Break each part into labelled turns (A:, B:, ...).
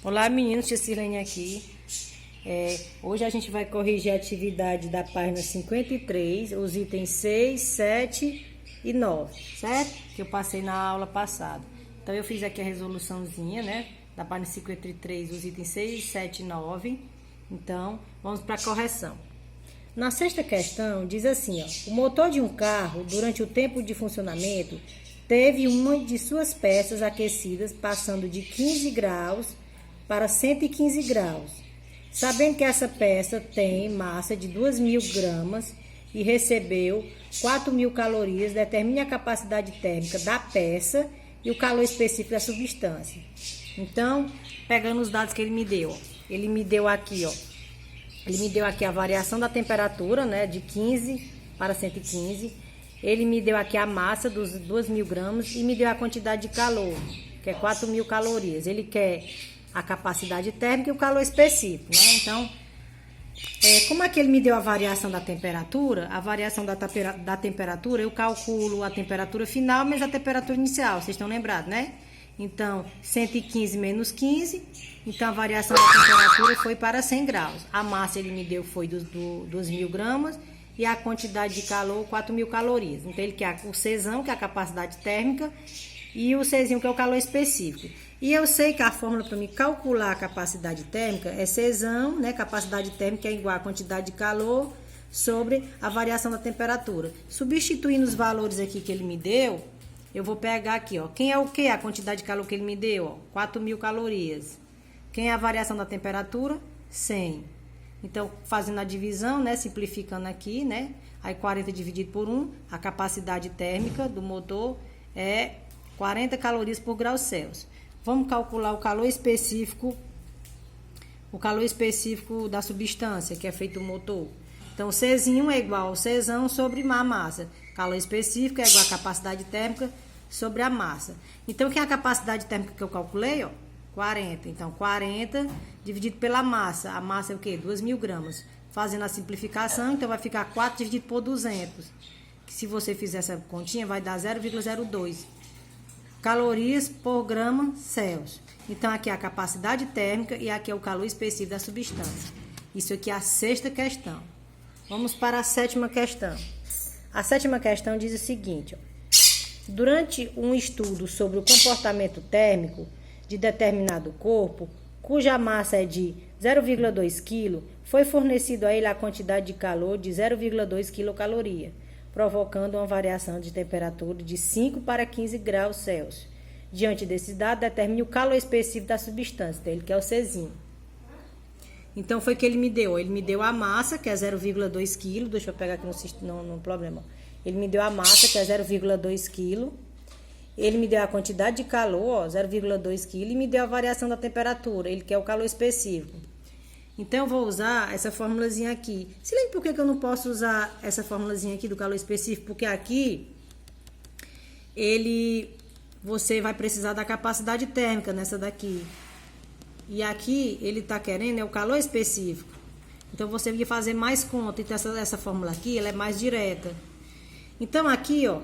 A: Olá meninos, tia Silene aqui. Hoje a gente vai corrigir a atividade da página 53, os itens 6, 7 e 9, certo? Que eu passei na aula passada. Então eu fiz aqui a resoluçãozinha, né? Da página 53, os itens 6, 7 e 9. Então, vamos para a correção. Na sexta questão, diz assim, ó: o motor de um carro, durante o tempo de funcionamento, teve uma de suas peças aquecidas passando de 15 graus para 115 graus. Sabendo que essa peça tem massa de 2.000 gramas e recebeu 4.000 calorias, determine a capacidade térmica da peça e o calor específico da substância. Então, pegando os dados que ele me deu, ele me deu aqui a variação da temperatura, né, de 15 para 115. Ele me deu aqui a massa dos 2.000 gramas e me deu a quantidade de calor, que é 4.000 calorias. Ele quer a capacidade térmica e o calor específico, né? Então, como é que ele me deu a variação da temperatura? A variação da temperatura, eu calculo a temperatura final, mas a temperatura inicial, vocês estão lembrados, né? Então, 115 menos 15, então a variação da temperatura foi para 100 graus. A massa ele me deu foi dos 2.000 gramas e a quantidade de calor, 4.000 calorias. Então, ele quer o Czão, que é a capacidade térmica, e o Czinho, que é o calor específico. E eu sei que a fórmula para me calcular a capacidade térmica é Czão, né? Capacidade térmica é igual a quantidade de calor sobre a variação da temperatura. Substituindo os valores aqui que ele me deu, eu vou pegar aqui, ó. Quem é o que? A quantidade de calor que ele me deu, ó. 4.000 calorias. Quem é a variação da temperatura? 100. Então, fazendo a divisão, né? Simplificando aqui, né? Aí 40 dividido por 1, a capacidade térmica do motor é 40 calorias por grau Celsius. Vamos calcular o calor específico da substância que é feito o motor. Então, o Czinho é igual ao Czão sobre a massa. Calor específico é igual a capacidade térmica sobre a massa. Então, que é a capacidade térmica que eu calculei? Ó, 40. Então, 40 dividido pela massa. A massa é o quê? 2.000 gramas. Fazendo a simplificação, então vai ficar 4 dividido por 200. Que se você fizer essa continha, vai dar 0,02 calorias por grama Celsius. Então, aqui é a capacidade térmica e aqui é o calor específico da substância. Isso aqui é a sexta questão. Vamos para a sétima questão. A sétima questão diz o seguinte, ó: durante um estudo sobre o comportamento térmico de determinado corpo, cuja massa é de 0,2 kg, foi fornecido a ele a quantidade de calor de 0,2 quilocaloria, provocando uma variação de temperatura de 5 para 15 graus Celsius. Diante desse dado, determine o calor específico da substância, então ele quer o Czinho. Então, foi que ele me deu. Ele me deu a massa, que é 0,2 kg. Deixa eu pegar aqui no problema. Ele me deu a massa, que é 0,2 kg. Ele me deu a quantidade de calor, 0,2 kg. E me deu a variação da temperatura. Ele quer o calor específico. Então, eu vou usar essa formulazinha aqui. Se lembra por que eu não posso usar essa formulazinha aqui do calor específico? Porque aqui, você vai precisar da capacidade térmica nessa daqui. E aqui, ele está querendo o calor específico. Então, você vai fazer mais conta. Então, essa fórmula aqui, ela é mais direta. Então, aqui, ó,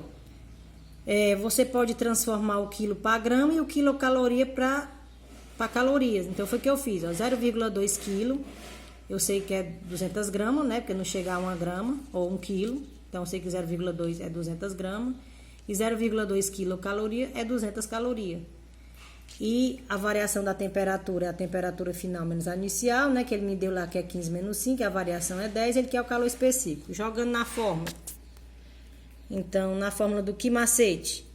A: você pode transformar o quilo para grama e o quilocaloria para calorias. Então, foi o que eu fiz, ó, 0,2 kg. Eu sei que é 200 gramas, né? Porque não chega a 1 grama ou 1 quilo. Então, eu sei que 0,2 é 200 gramas. E 0,2 quilocaloria é 200 calorias. E a variação da temperatura é a temperatura final menos a inicial, né? Que ele me deu lá, que é 15 menos 5, a variação é 10, ele quer o calor específico. Jogando na fórmula. Então, na fórmula do que macete,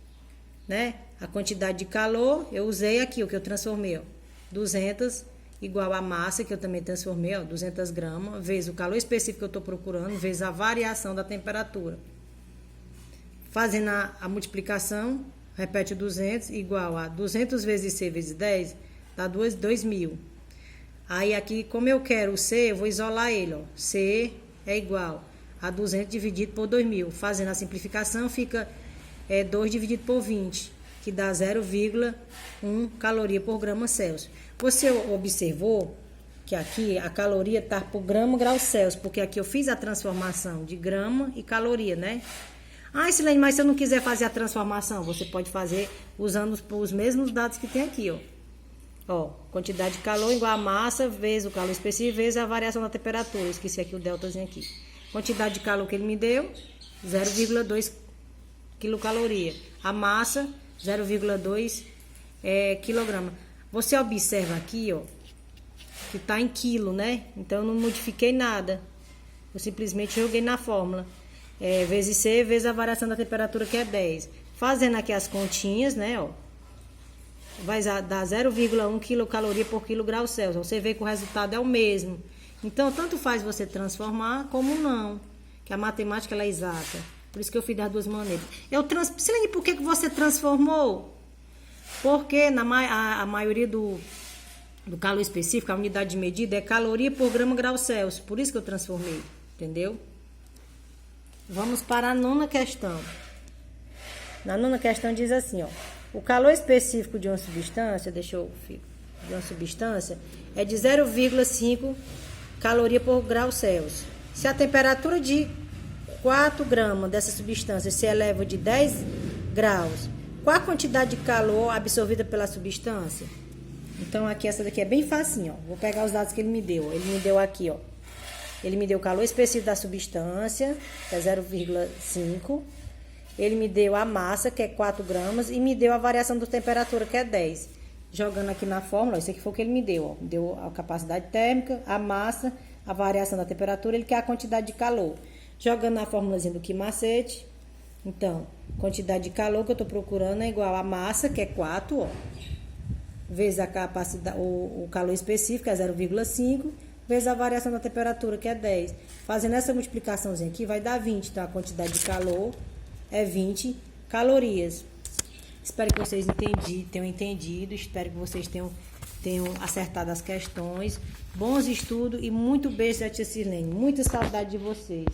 A: né? A quantidade de calor, eu usei aqui, o que eu transformei, ó. 200 igual a massa, que eu também transformei, ó, 200 gramas, vezes o calor específico que eu estou procurando, vezes a variação da temperatura. Fazendo a multiplicação, repete o 200 igual a 200 vezes C vezes 10, dá 2.000. Aí aqui, como eu quero o C, eu vou isolar ele, ó. C é igual a 200 dividido por 2.000. Fazendo a simplificação, fica 2 dividido por 20, que dá 0,1 caloria por grama Celsius. Você observou que aqui a caloria está por grau Celsius, porque aqui eu fiz a transformação de grama e caloria, né? Ah, Silene, mas se eu não quiser fazer a transformação, você pode fazer usando os mesmos dados que tem aqui, ó. Ó, quantidade de calor igual a massa vezes o calor específico vezes a variação da temperatura. Esqueci aqui o deltazinho aqui. Quantidade de calor que ele me deu, 0,2 quilocaloria. A massa, 0,2 quilograma. Você observa aqui, ó, que tá em quilo, né? Então eu não modifiquei nada. Eu simplesmente joguei na fórmula. Vezes C, vezes a variação da temperatura, que é 10. Fazendo aqui as continhas, né, ó. Vai dar 0,1 quilocaloria por quilograu Celsius. Você vê que o resultado é o mesmo. Então, tanto faz você transformar como não. Que a matemática ela é exata. Por isso que eu fiz das duas maneiras. Silene, por que você transformou? Porque a maioria do calor específico, a unidade de medida é caloria por grama grau Celsius. Por isso que eu transformei. Entendeu? Vamos para a nona questão. Na nona questão diz assim, ó. O calor específico de uma substância, é de 0,5 caloria por grau Celsius. Se a temperatura de 4 gramas dessa substância se eleva de 10 graus, qual a quantidade de calor absorvida pela substância? Então, aqui, essa daqui é bem facinho, ó. Vou pegar os dados que ele me deu. Ele me deu aqui, ó. Ele me deu o calor específico da substância, que é 0,5. Ele me deu a massa, que é 4 gramas, e me deu a variação da temperatura, que é 10. Jogando aqui na fórmula, isso aqui foi o que ele me deu, ó. Me deu a capacidade térmica, a massa, a variação da temperatura, ele quer a quantidade de calor. Jogando na fórmulazinha do que macete. Então, quantidade de calor que eu tô procurando é igual a massa, que é 4, ó. Vezes a capacidade, o calor específico, é 0,5. Vezes a variação da temperatura, que é 10. Fazendo essa multiplicaçãozinha aqui, vai dar 20. Então, a quantidade de calor é 20 calorias. Espero que vocês tenham entendido. Espero que vocês tenham acertado as questões. Bons estudos e muito beijo da tia Silene. Muita saudade de vocês.